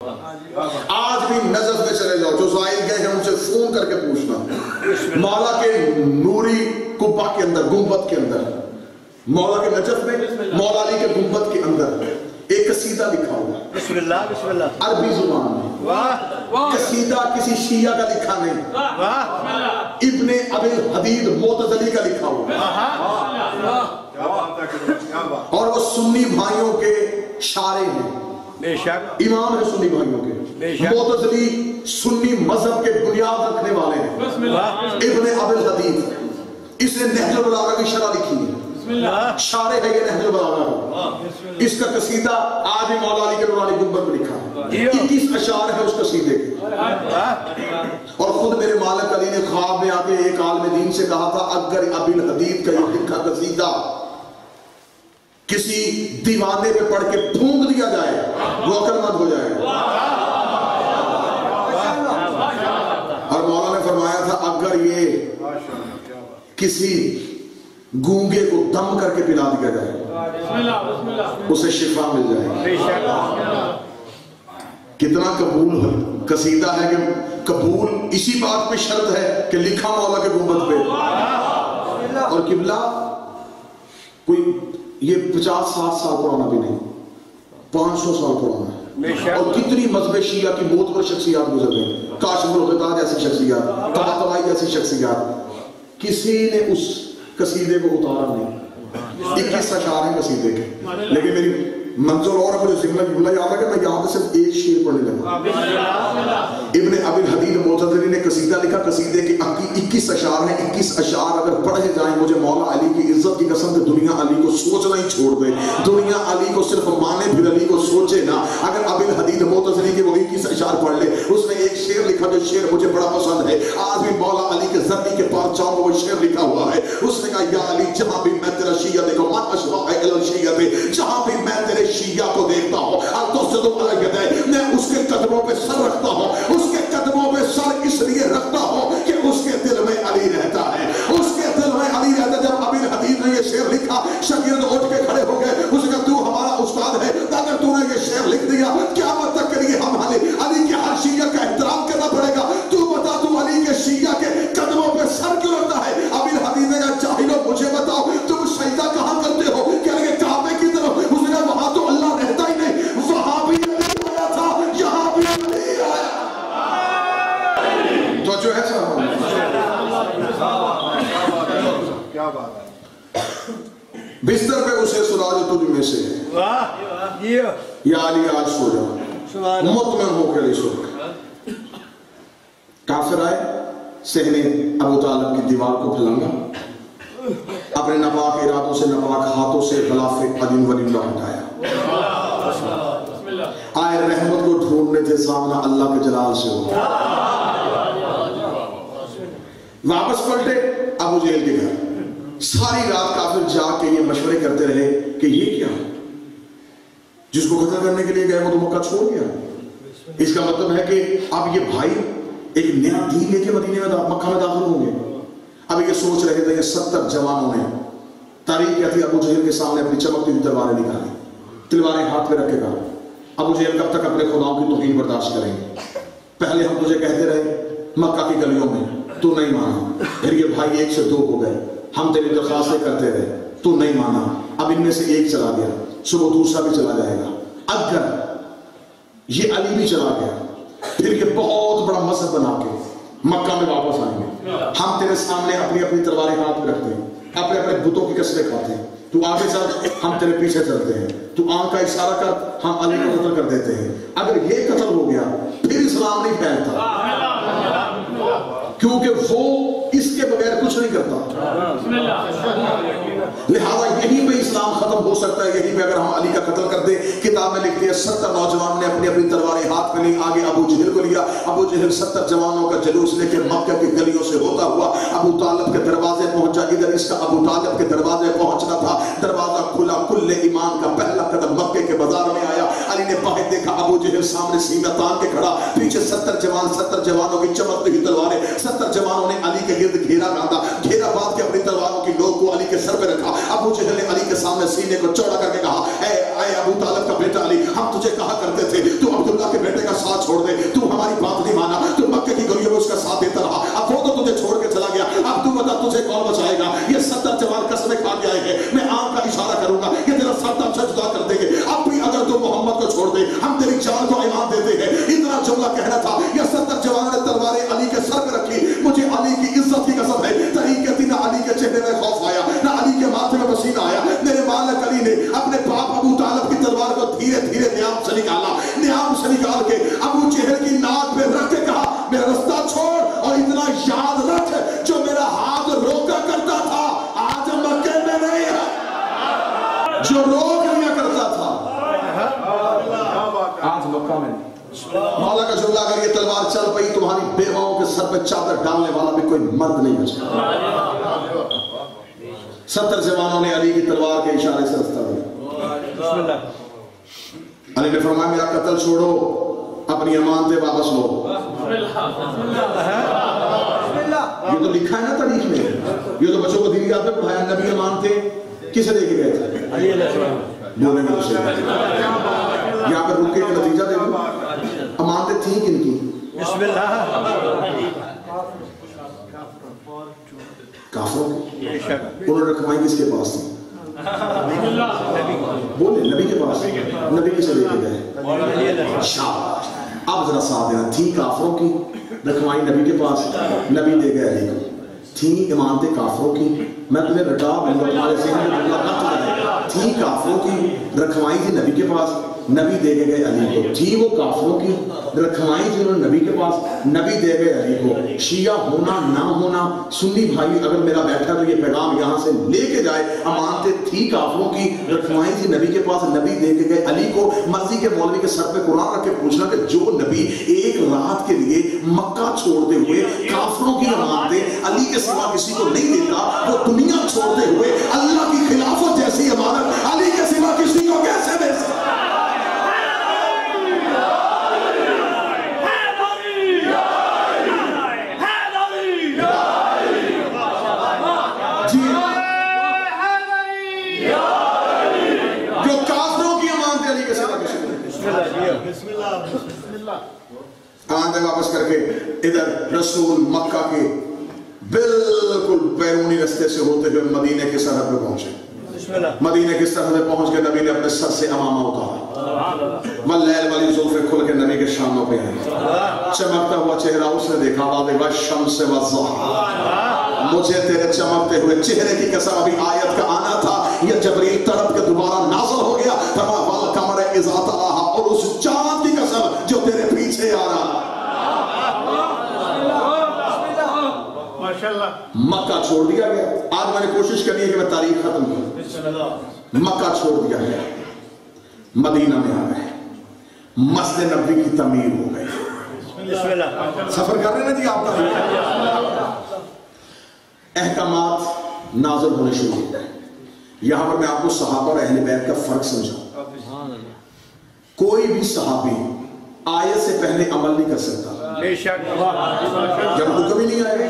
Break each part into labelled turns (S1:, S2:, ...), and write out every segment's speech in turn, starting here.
S1: آج بھی نجف میں چلے جاؤ، جو زائر گئے ہیں ان سے فون کر کے پوچھنا، مولا کے نوری قبہ کے اندر، گنبد کے اندر، مولا کے نجف میں مولا علی کے گنبد کے اندر ایک قصیدہ لکھا ہوا،
S2: بسم اللہ بسم اللہ،
S1: عربی زبان میں، قصیدہ کسی شیعہ کا لکھا نہیں، ابن ابی الحدید معتزلی کا لکھا ہوا، اور وہ سنی بھائیوں کے شارع ہیں،
S2: بے شک
S1: امام ہیں سنی بھائیوں کے، معتزلی سنی مذہب کے بنیاد رکھنے والے ہیں، ابن ابی الحدید، اس نے نہج البلاغہ کی شرح لکھی ہے، شارع ہے یہ نہج البلاغہ، اس کا قصیدہ آج بھی مولا علی کے نورانی گنبد میں لکھا ہے، 21 اشعار ہے اس قصیدے کے، اور خود میرے مالک علی نے خواب میں آ کے ایک عالم دین سے کہا تھا اگر ابی الحدید کا یہ لکھا قصیدہ کسی دیوانے پہ پڑھ کے پھونک دیا جائے وہ عقل مند ہو جائے گا، اور مولا نے فرمایا تھا اگر یہ کسی گونگے کو دم کر کے پلا دیا جائے اسے شفا مل جائے گی۔ کتنا قبول قصیدہ ہے کہ قبول اسی بات پہ شرط ہے کہ لکھا مولا کے گنبد پہ، اور قبلہ کوئی یہ 50-60 سال پرانا بھی نہیں، 500 سال پرانا ہے، اور کتنی مذہب شیعہ کی معتبر شخصیات گزر گئی، کاشف الغطا جیسی شخصیات، طباطبائی جیسی شخصیات، کسی نے اس قصیدے کو اتارا نہیں، 21 اشعار ہیں قصیدے کے، لیکن میری منظور اور اپنے ذمہ جملہ یاد ہے کہ میں یہاں پہ صرف ایک شعر پڑھنے لگا۔ ابن ابی الحدید معتزلی نے قصیدہ لکھا، قصیدے کے 21 اشعار ہیں، 21 اشعار اگر پڑھے جائیں مجھے مولا علی کی عزت کی قسم کہ دنیا علی کو سوچنا ہی چھوڑ دے، دنیا علی کو صرف مانے پھر علی کو سوچے نا۔ اگر ابی الحدید معتزلی کے وہ 21 اشعار پڑھ لے، اس نے ایک شعر لکھا جو شعر مجھے بڑا پسند ہے، آج بھی مولا علی کے زردی کے پارچاؤں میں وہ شعر لکھا ہوا ہے، اس نے کہا یا علی جہاں بھی میں تیرا شیعہ دیکھو من اشرح الی الشیعہ، جہاں بھی میں تیرے شیعہ کو دیکھتا ہوں میں اس کے قدموں پہ سر رکھتا ہوں، اس کے قدموں پہ سر اس لیے رکھتا ہوں کہ اس کے دل میں علی رہتا ہے، اس کے دل میں علی رہتا ہے۔ جب ابی الحدید نے یہ شعر لکھا شاگرد اٹھ کے کھڑے ہو گئے، اس نے کہا تو ہمارا استاد ہے، اگر تو نے یہ شعر لکھ دیا قیامت تک کے لیے ہم علی کے ہر شیعہ کا احترام کرنا پڑے گا، تو بتا تو علی کے شیعہ کے قدموں پہ سر کیوں رکھتا ہے؟ ابی الحدید نے کہا جاہلو مجھے بتاؤ تم سجدہ کہاں کرتے ہو؟ کہہ لگے کعبے کی طرف، اس نے کہا وہاں تو اللہ رہتا ہی نہیں، وہاں بھی علی آیا تھا یہاں بھی علی آیا۔ تو جو ہے
S2: کیا بات ہے،
S1: بستر پہ اسے سلا جو تجھ میں سے ہے، یا علی آج سو جا، مطمئن ہو کے علی سو گئے۔ کافر آئے، صحنے ابو طالب کی دیوار کو پھلانگا، اپنے ناپاک ارادوں سے ناپاک ہاتھوں سے غلاف قدیم ولی اللہ ہٹایا، آئے رحمت کو ڈھونڈنے تھے سامنا اللہ کے جلال سے ہو، واپس پلٹے ابو جہل کے گھر، ساری رات کافر جا کے یہ مشورے کرتے رہے کہ یہ کیا جس کو قتل کرنے کے لیے گئے وہ تو مکہ چھوڑ گیا، اس کا مطلب ہے کہ اب یہ بھائی ایک نیا دین لے کے مدینے میں مکہ میں داخل ہوں گے۔ اب یہ سوچ رہے تھے، یہ 70 جوانوں نے تاریخ کیا تھی ابو جہل کے سامنے اپنی چمکتی ہوئی تلواریں نکالی، تلواریں ہاتھ میں رکھے گا، ابو جہل کب تک اپنے خداؤں کی توہین برداشت کریں گے؟ پہلے ہم تجھے کہتے رہے مکہ کی گلیوں میں، تو نہیں مانا، پھر یہ بھائی 1 سے 2 ہو گئے، ہم تیری درخواستیں کرتے رہے، تو نہیں مانا، اب ان میں سے ایک چلا گیا، صبح دوسرا بھی چلا جائے گا، اگر یہ علی بھی چلا گیا پھر یہ بہت بڑا مذہب بنا کے مکہ میں واپس آئیں گے، ہم تیرے سامنے اپنی اپنی تلواریں ہاتھ میں رکھتے ہیں، اپنے اپنے بتوں کی قسمیں کھاتے ہیں، تو آگے چل ہم تیرے پیچھے چلتے ہیں، تو آنکھ کا اشارہ کر ہم علی کو قتل کر دیتے ہیں۔ اگر یہ قتل ہو گیا پھر اسلام نہیں پھیلتا، کیونکہ وہ اس کے بغیر کچھ نہیں کرتا، لہذا یہیں پہ اسلام ختم ہو سکتا ہے، یہیں پہ اگر ہم علی کا قتل کر دیں۔ کتاب میں لکھتے ہیں 70 نوجوان نے اپنی اپنی تلواریں ہاتھ میں لی، آگے ابو جہل کو لیا، ابو جہل 70 جوانوں کا جلوس لے کے مکہ کی گلیوں سے ہوتا ہوا ابو طالب کے دروازے پہنچا، ادھر اس کا ابو طالب کے دروازے پہنچنا تھا، دروازہ کھلا، کل ایمان کا پہلا قدم مکے کے بازار میں آیا، علی نے باہر دیکھا ابو جہل سامنے سینہ تان کے کھڑا، پیچھے 70 جوان، 70 جوانوں کی چمکتی ہوئی تلواریں، 70 جوانوں نے علی کے گرد گھیرا باندھا، گھیرا باندھ کے اپنی تلواروں کی نوک کو علی کے سر پہ رکھا، ابو جہل نے علی کے سامنے سینے کو چوڑا کر کے کہا اے ابو طالب کا بیٹا علی، ہم تجھے کہا کرتے تھے تو عبداللہ کے بیٹے کا ساتھ چھوڑ دے، تو ہماری بات نہیں مانا، تو مکے کی گلیوں میں اس کا ساتھ دیتا رہا، اب وہ تو تجھے چھوڑ کے چلا گیا، اب تو بتا تجھے کون بچائے گا؟ یہ 70 جوان قسمیں کھا کے آئے ہیں، میں آنکھ کا اشارہ کروں گا یہ تیرا سر تم سے جدا کر دیں گے، اب بھی اگر تو محمد کو چھوڑ دے ہم تیری جان کو ایمان دیتے ہیں۔ اتنا جملہ کہنا تھا، یہ 70 جوانوں نے تلواریں علی کے سر پہ رکھی، مجھے علی کی عزت کی قسم ہے تحریک کہتی نہ علی کے چہرے میں خوف آیا نہ علی کے ماتھے میں پسینہ آیا، میرے مالک علی نے اپنے باپ ابو طالب کی تلوار کو دھیرے دھیرے نیام سے نکالا، نیام سے نکال کے ابو جہل کی ناک پہ رکھ کے کہا میرا رستہ چھوڑ، اور اتنا یاد رکھ جو میرا ہاتھ روکا کرتا تھا آج مکے میں نہیں ہے، جو روک لیا کرتا تھا آج مکہ میں نہیں۔ مولا کا جملہ اگر یہ تلوار چل پئی تمہاری بیواؤں کے سر پہ چادر ڈالنے والا بھی کوئی مرد نہیں بچا۔ 70 جوانوں نے علی کی تلوار کے اشارے سے رستہ دیا۔ علی نے فرمایا میرا قتل چھوڑو، اپنی امانتیں واپس لو۔ یہ تو لکھا ہے نا تاریخ میں، یہ تو بچوں کو دینی یاد میں پڑھایا، نبی امانتیں کسے دے کے گئے تھے؟ علی علیہ السلام۔ بولیں گے اسے یہاں پر رک کے نتیجہ دے دوں، امانتیں تھیں کن کی؟ بسم اللہ، کافروں کی۔ انہوں نے رکھوائی کس کے پاس تھی؟ بولے نبی کے پاس، نبی کسے لے کے گئے؟ شاباش، اب ذرا ساتھ دینا، تھی کافروں کی، رکھوائی نبی کے پاس، نبی دے گئے علی کو۔ تھی امانتیں کافروں کی، میں تمہیں رٹا تمہارے ذہن میں جملہ نہ چلا، تھی کافروں کی، رکھوائی تھی نبی کے پاس، نبی دے گئے علی کو۔ تھی وہ کافروں کی، رکھوائی تھی انہوں نے نبی کے پاس، نبی دے گئے علی کو۔ شیعہ ہونا نہ ہونا، سنی بھائی اگر میرا بیٹھا تو یہ پیغام یہاں سے لے کے جائے، امانتیں تھی کافروں کی، رکھوائی تھی نبی کے پاس، نبی دے کے گئے علی کو۔ مرضی کے مولوی کے سر پہ قرآن رکھ کے پوچھنا کہ جو نبی ایک رات کے لیے مکہ چھوڑتے ہوئے کافروں کی امانتیں علی کے سوا کسی کو نہیں دیتا، وہ دنیا چھوڑتے ہوئے اللہ کی خلافت جیسی امانت علی کے سوا کسی کو کیسے دے سکتا؟ آندے واپس کر کے ادھر رسول مکہ کے بالکل بیرونی رستے سے ہوتے ہوئے مدینے کے سرحد پہ پہنچے۔ مدینے کے سرحد پہ پہنچ کے نبی نے اپنے سر سے امامہ اتارا، واللیل والی زلفیں کھل کے نبی کے شاموں پہ آئیں، چمکتا ہوا چہرہ اس نے دیکھا، والشمس والضحیٰ، مجھے تیرے چمکتے ہوئے چہرے کی قسم، ابھی آیت کا آنا تھا، یہ جبریل تڑپ کے دوبارہ نازل ہو گیا، فرمایا والقمر اذا تلاہا، اور اس چاند کی قسم جو تیرے پیچھے آ رہا۔ مکہ چھوڑ دیا گیا۔ آج میں نے کوشش کرنی ہے کہ میں تاریخ ختم کروں۔ مکہ چھوڑ دیا گیا، مدینہ میں آ گئے، مسجد نبوی کی تعمیر ہو گئی۔ سفر کر رہے ہیں جی آپ کا، احکامات نازل ہونے شروع ہو گئے۔ یہاں پر میں آپ کو صحابہ اور اہل بیت کا فرق سمجھاؤں۔ کوئی بھی صحابی آیت سے پہلے عمل نہیں کر سکتا، جب حکم ہی نہیں آئے۔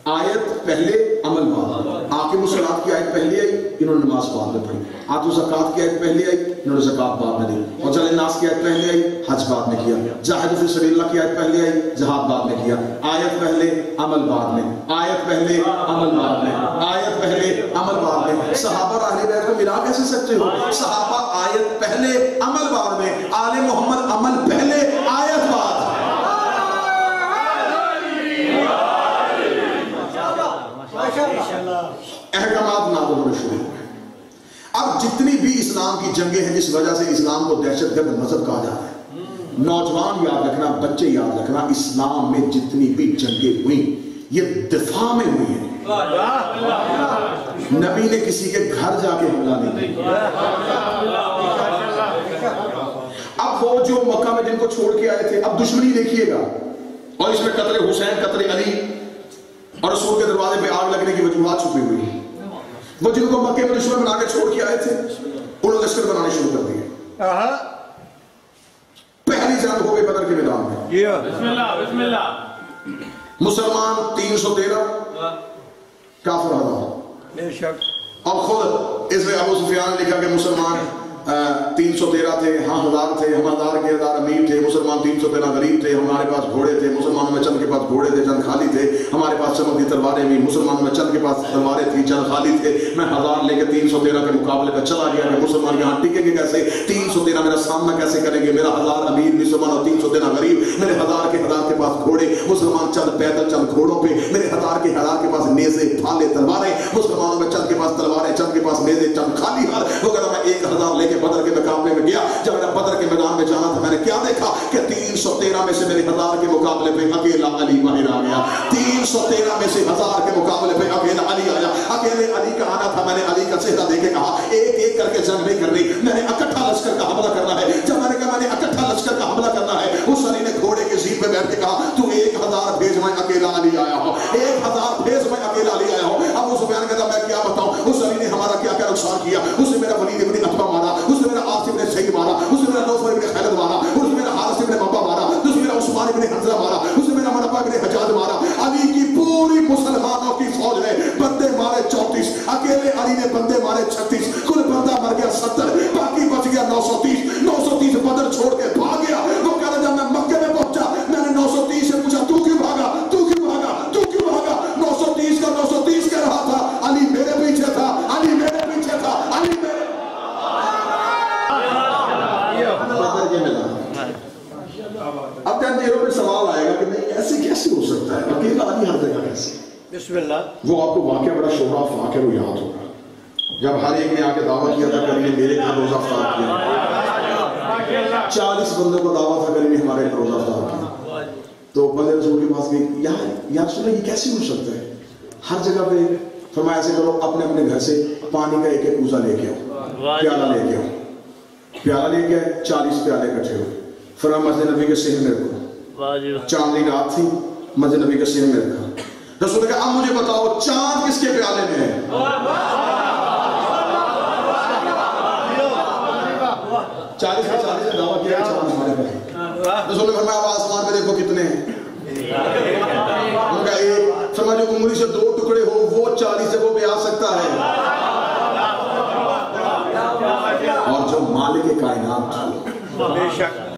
S1: آیت پہلے عمل بعد، آقیم الصلاۃ کی آیت پہلے آئی، انہوں نے نماز بعد میں پڑھی، آتو زکوٰۃ کی آیت پہلے آئی، انہوں نے زکوٰۃ بعد میں دی، اور جل الناس کی آیت پہلے آئی، حج بعد میں کیا، جاہدوا فی سبیل اللہ کی آیت پہلے آئی، جہاد بعد میں کیا۔ آیت پہلے عمل بعد میں، آیت پہلے عمل بعد میں، آیت پہلے عمل بعد میں۔ صحابہ اور اہل بیت کو ملا کیسے سکتے ہو؟ صحابہ آیت پہلے عمل بعد میں، آل محمد عمل پہلے آیت بعد۔ احکامات نازل ہونے شروع ہو گئے۔ اب جتنی بھی اسلام کی جنگیں ہیں جس وجہ سے اسلام کو دہشت گرد مذہب کہا جا رہا ہے، نوجوان یاد رکھنا، بچے یاد رکھنا، اسلام میں جتنی بھی جنگیں ہوئیں یہ دفاع میں ہوئی ہیں۔ نبی نے کسی کے گھر جا کے حملہ نہیں کیا۔ اب وہ جو مکہ میں جن کو چھوڑ کے آئے تھے، اب دشمنی دیکھیے گا، اور اس میں قتل حسین، قتل علی اور رسول کے دروازے پہ آگ لگنے کی وجوہات چھپی ہوئی ہیں۔ وہ جن کو مکے میں دشمن بنا کے چھوڑ کے آئے تھے انہوں نے لشکر بنانے شروع کر دیے۔ پہلی جنگ ہو گئی بدر کے میدان میں،
S3: بسم اللہ،
S1: مسلمان 313، کافر 1000۔
S2: بے شک
S1: اور خود اس میں ابو سفیان نے لکھا کہ مسلمان 313 تھے، ہاں 1000 تھے، ہم 1000 کے 1000 امیر تھے، مسلمان 313 غریب تھے، ہمارے پاس گھوڑے تھے، مسلمانوں میں چند کے پاس گھوڑے تھے، چند خالی تھے، ہمارے پاس چمکتی تلواریں بھی، مسلمانوں میں چند کے پاس تلواریں تھیں، چند خالی تھے، میں 1000 لے کے 313 کے مقابلے پہ چلا گیا کہ مسلمان یہاں ٹکیں گے کیسے، 313 میرا سامنا کیسے کریں گے، میرا 1000 امیر مسلمان اور 313 غریب، میرے 1000 کے پاس گھوڑے، مسلمان چند پیدل چند گھوڑوں پہ، میرے 1000 کے پاس نیزے پھالے تلواریں، مسلمانوں میں چند کے پاس تلواریں، چند کے پاس نیزے، چند خالی ہاتھ، وہ کہتا میں 1000 لے کے بدر کے مقابلے میں گیا، جب میں نے بدر کے میدان میں جانا تھا میں نے کیا دیکھا کہ 313 میں سے میرے 1000 کے مقابلے پہ اکیلا علی باہر آ گیا، 313 میں سے 1000 کے مقابلے پہ اکیلا علی آیا، اکیلے علی کا آنا تھا، میں نے علی کا چہرہ دیکھ کے کہا ایک ایک کر کے جنگ نہیں کرنی، میں نے اکٹھا لشکر کا حملہ کرنا ہے، جب میں نے کہا میں نے اکٹھا لشکر کا حملہ کرنا ہے، اس علی نے گھوڑے کے زیر پہ بیٹھ کے کہا تو 1000 بھیج میں اکیلا علی آیا ہوں، 1000 بھیج میں اکیلا علی آیا ہوں، ابو سفیان کہتا میں کیا بتاؤں اس علی نے ہمارا کیا کیا نقصان کیا، اس نے میرا ولید ابن عتبہ مارا، اس نے میرا عاصم ابن سعید مارا، اس نے میرا نوفل ابن خالد مارا، اس نے میرا حارث ابن مبا مارا، اس نے میرا عثمان ابن حنظلہ مارا، اس نے میرا منبع ابن حجاج مارا، علی کی پوری مسلمانوں کی فوج نے بندے مارے 34، اکیلے علی نے بندے مارے 36، کل بندہ مر گیا 70، باقی بچ گیا 930 بدر چھوڑ کے بھاگ گیا، وہ کہا جب میں مکے میں پہنچا میں نے 930 سے پوچھا تو کیوں بھاگا، تو کیوں بھاگا، تو کیوں بھاگا، 930 کا 930 کہہ رہا تھا، علی میرے پیچھے تھا، علی میرے پیچھے تھا، علی میرے اب کیا دیر میں سوال آئے گا کہ نہیں ایسے کیسے ہو سکتا ہے، اکیلا علی ہر جگہ کیسے،
S2: بسم اللہ
S1: وہ آپ کو واقعہ بڑا شہرا افاق ہے وہ یاد ہوگا، جب ہر ایک نے آ کے دعویٰ کیا تھا کہ میرے گھر روزہ افطار کیا، 40 بندوں کو دعویٰ تھا کہ ہمارے گھر روزہ افطار کیا، تو بندے رسول کے پاس گئے یا رسول اللہ یہ کیسے ہو سکتا ہے، ہر جگہ پہ فرمایا ایسے کرو اپنے اپنے گھر سے پانی کا ایک ایک کوزہ لے کے آؤ، پیالہ لے کے آؤ، پیالہ لے کے 40 پیالے کٹھے ہوئے، فرمایا مسجد نبی کے صحن میں رکھو، چاندنی رات تھی، مسجد نبی کے صحن میں رکھا، رسول نے کہا اب مجھے بتاؤ چاند کس کے پیالے میں ہے، 40 کا 40 سے دعویٰ کیا چاند ہمارے پاس، رسول نے فرمایا اب آسمان پہ دیکھو کتنے ہیں، انہوں نے کہا ایک، فرمایا جو انگلی سے 2 ٹکڑے ہو وہ 40 سے وہ بھی آ سکتا ہے، اور جو مالک کائنات تھا
S2: بے شک